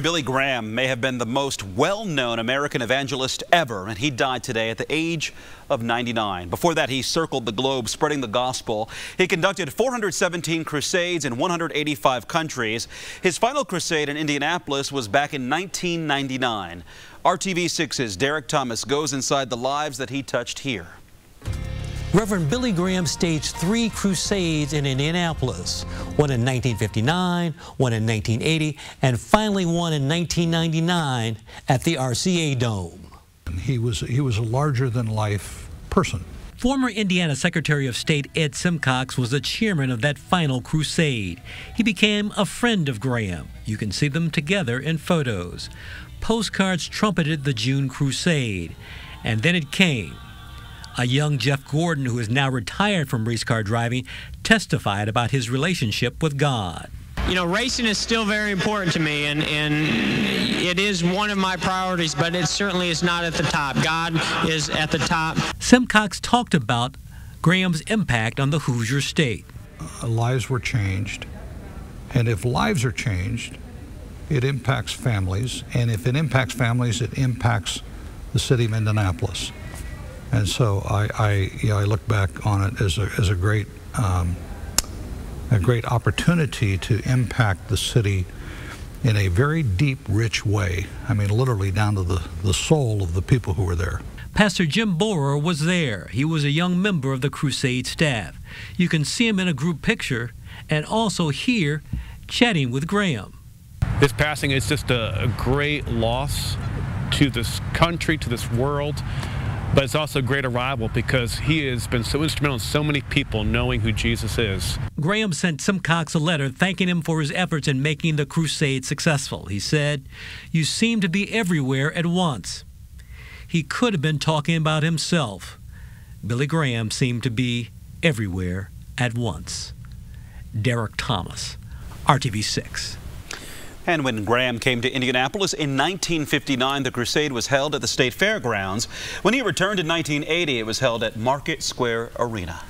Billy Graham may have been the most well-known American evangelist ever, and he died today at the age of 99. Before that, he circled the globe spreading the gospel. He conducted 417 crusades in 185 countries. His final crusade in Indianapolis was back in 1999. RTV6's Derek Thomas goes inside the lives that he touched here. Reverend Billy Graham staged 3 crusades in Indianapolis, one in 1959, one in 1980, and finally one in 1999 at the RCA Dome. He was a larger-than-life person. Former Indiana Secretary of State Ed Simcox was the chairman of that final crusade. He became a friend of Graham. You can see them together in photos. Postcards trumpeted the June crusade, and then it came. A young Jeff Gordon, who is now retired from race car driving, testified about his relationship with God. You know, racing is still very important to me, and it is one of my priorities, but it certainly is not at the top. God is at the top. Simcox talked about Graham's impact on the Hoosier state. Lives were changed, and if lives are changed, it impacts families, and if it impacts families, it impacts the city of Indianapolis. And so I look back on it as a great opportunity to impact the city in a very deep, rich way. I mean, literally down to the soul of the people who were there. Pastor Jim Borer was there. He was a young member of the crusade staff. You can see him in a group picture and also here chatting with Graham. This passing is just a great loss to this country, to this world. But it's also a great arrival because he has been so instrumental in so many people knowing who Jesus is. Graham sent Simcox a letter thanking him for his efforts in making the crusade successful. He said, "You seem to be everywhere at once." He could have been talking about himself. Billy Graham seemed to be everywhere at once. Derek Thomas, RTV6. And when Graham came to Indianapolis in 1959, the crusade was held at the State Fairgrounds. When he returned in 1980, it was held at Market Square Arena.